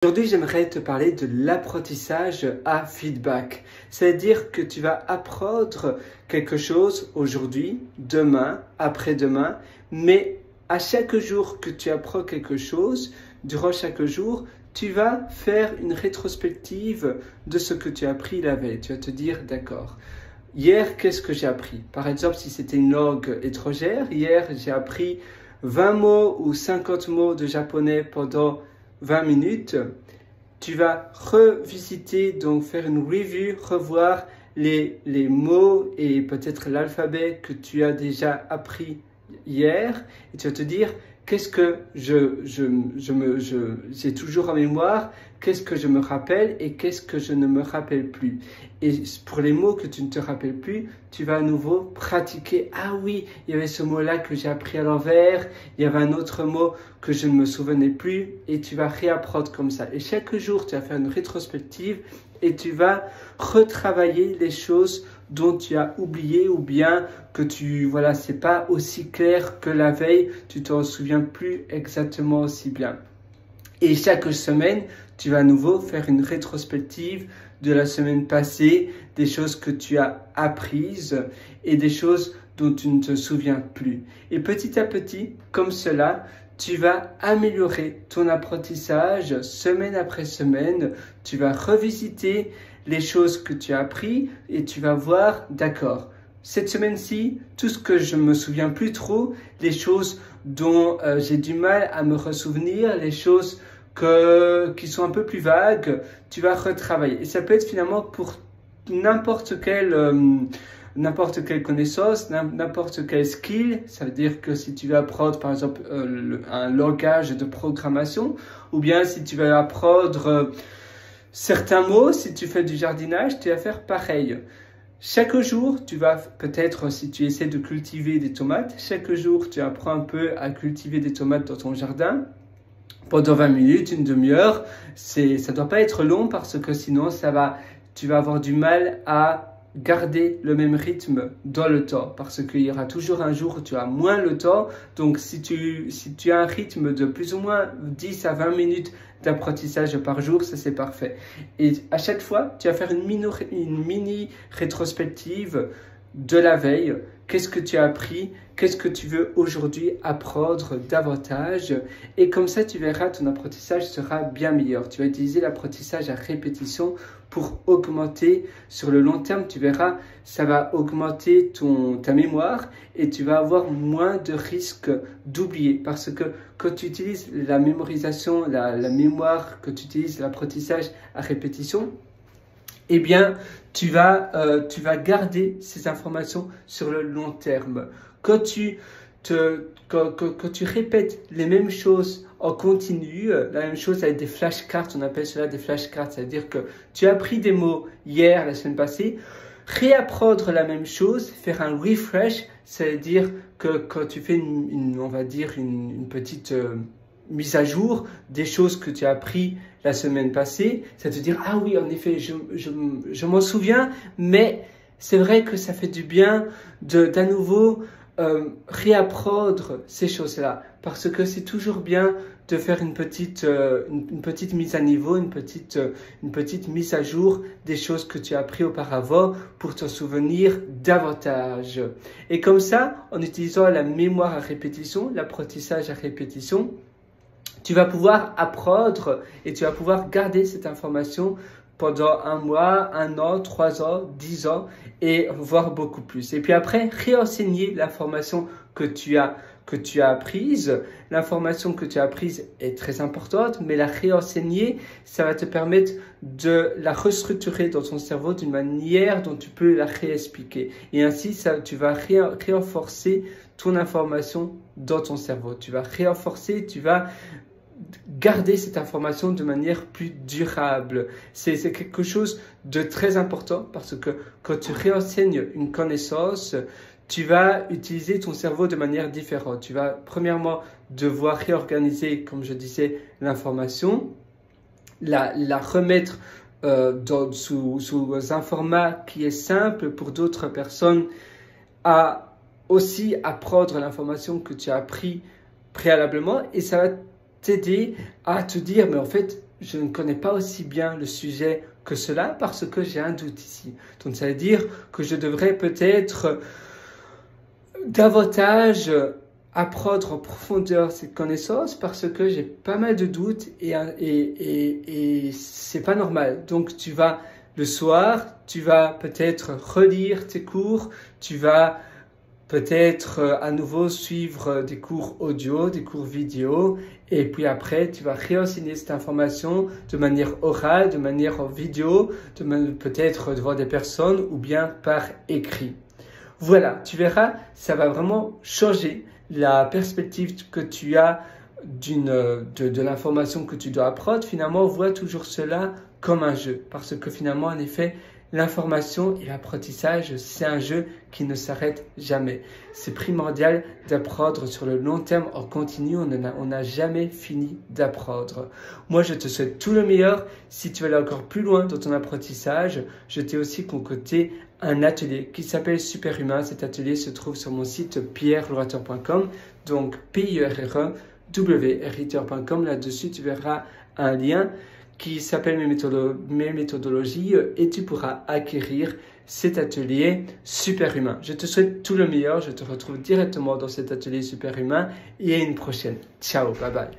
Aujourd'hui, j'aimerais te parler de l'apprentissage à feedback. C'est-à-dire que tu vas apprendre quelque chose aujourd'hui, demain, après-demain, mais à chaque jour que tu apprends quelque chose, durant chaque jour, tu vas faire une rétrospective de ce que tu as appris la veille. Tu vas te dire, d'accord, hier, qu'est-ce que j'ai appris? Par exemple, si c'était une langue étrangère, hier, j'ai appris 20 mots ou 50 mots de japonais pendant 20 minutes, tu vas revisiter, donc faire une review, revoir les mots et peut-être l'alphabet que tu as déjà appris hier et tu vas te dire qu'est-ce que j'ai toujours en mémoire, qu'est-ce que je me rappelle et qu'est-ce que je ne me rappelle plus. Et pour les mots que tu ne te rappelles plus, tu vas à nouveau pratiquer. Ah oui, il y avait ce mot-là que j'ai appris à l'envers, il y avait un autre mot que je ne me souvenais plus et tu vas réapprendre comme ça. Et chaque jour, tu vas faire une rétrospective et tu vas retravailler les choses dont tu as oublié ou bien que c'est pas aussi clair que la veille, tu t'en souviens plus exactement aussi bien. Et chaque semaine, tu vas à nouveau faire une rétrospective de la semaine passée, des choses que tu as apprises et des choses dont tu ne te souviens plus. Et petit à petit, comme cela, tu vas améliorer ton apprentissage semaine après semaine. Tu vas revisiter les choses que tu as appris et tu vas voir, d'accord, cette semaine-ci, tout ce que je me souviens plus trop, les choses dont j'ai du mal à me ressouvenir, les choses qui sont un peu plus vagues, tu vas retravailler. Et ça peut être finalement pour n'importe quelle connaissance, n'importe quel skill. Ça veut dire que si tu veux apprendre par exemple un langage de programmation, ou bien si tu veux apprendre certains mots, si tu fais du jardinage, tu vas faire pareil. Chaque jour, tu vas peut-être, si tu essaies de cultiver des tomates, chaque jour, tu apprends un peu à cultiver des tomates dans ton jardin. Pendant 20 minutes, une demi-heure, ça ne doit pas être long parce que sinon, tu vas avoir du mal à garder le même rythme dans le temps parce qu'il y aura toujours un jour où tu as moins le temps. Donc, si tu as un rythme de plus ou moins 10 à 20 minutes d'apprentissage par jour, ça c'est parfait. Et à chaque fois, tu vas faire une mini rétrospective de la veille. Qu'est-ce que tu as appris? Qu'est-ce que tu veux aujourd'hui apprendre davantage? Et comme ça, tu verras, ton apprentissage sera bien meilleur. Tu vas utiliser l'apprentissage à répétition pour augmenter sur le long terme. Tu verras, ça va augmenter ta mémoire et tu vas avoir moins de risques d'oublier. Parce que quand tu utilises la mémorisation, la mémoire, que tu utilises l'apprentissage à répétition, eh bien, tu vas garder ces informations sur le long terme. Quand tu répètes les mêmes choses en continu, la même chose avec des flashcards, on appelle cela des flashcards, c'est-à-dire que tu as appris des mots hier, la semaine passée, réapprendre la même chose, faire un refresh, c'est-à-dire que quand tu fais on va dire une petite mise à jour des choses que tu as appris la semaine passée, c'est te dire, ah oui, en effet, je m'en souviens, mais c'est vrai que ça fait du bien d'à nouveau réapprendre ces choses-là, parce que c'est toujours bien de faire une petite mise à niveau, une petite mise à jour des choses que tu as appris auparavant pour t'en souvenir davantage. Et comme ça, en utilisant la mémoire à répétition, l'apprentissage à répétition, tu vas pouvoir apprendre et tu vas pouvoir garder cette information pendant 1 mois, 1 an, 3 ans, 10 ans et voire beaucoup plus. Et puis après, réenseigner l'information que tu as apprise. L'information que tu as apprise est très importante, mais la réenseigner, ça va te permettre de la restructurer dans ton cerveau d'une manière dont tu peux la réexpliquer. Et ainsi, tu vas renforcer ton information dans ton cerveau. Tu vas renforcer, tu vas garder cette information de manière plus durable. C'est quelque chose de très important parce que quand tu réenseignes une connaissance, tu vas utiliser ton cerveau de manière différente. Tu vas premièrement devoir réorganiser, comme je disais, l'information, la remettre sous un format qui est simple pour d'autres personnes à aussi apprendre l'information que tu as appris préalablement et ça va t'aider à te dire, mais en fait, je ne connais pas aussi bien le sujet que cela parce que j'ai un doute ici. Donc ça veut dire que je devrais peut-être davantage apprendre en profondeur cette connaissance parce que j'ai pas mal de doutes et c'est pas normal. Donc tu vas le soir, tu vas peut-être relire tes cours, tu vas peut-être à nouveau suivre des cours audio, des cours vidéo, et puis après tu vas réenseigner cette information de manière orale, de manière vidéo, peut-être devant des personnes ou bien par écrit. Voilà, tu verras, ça va vraiment changer la perspective que tu as de l'information que tu dois apprendre. Finalement, vois toujours cela comme un jeu. Parce que finalement, en effet, l'information et l'apprentissage, c'est un jeu qui ne s'arrête jamais. C'est primordial d'apprendre sur le long terme en continu. On n'a jamais fini d'apprendre. Moi, je te souhaite tout le meilleur. Si tu veux aller encore plus loin dans ton apprentissage, je t'ai aussi concocté un atelier qui s'appelle Superhumain. Cet atelier se trouve sur mon site pierreloraiteur.com, donc pierre-writer.com. Là-dessus, tu verras un lien qui s'appelle mes méthodologies et tu pourras acquérir cet atelier Superhumain. Je te souhaite tout le meilleur. Je te retrouve directement dans cet atelier Superhumain et à une prochaine. Ciao, bye bye.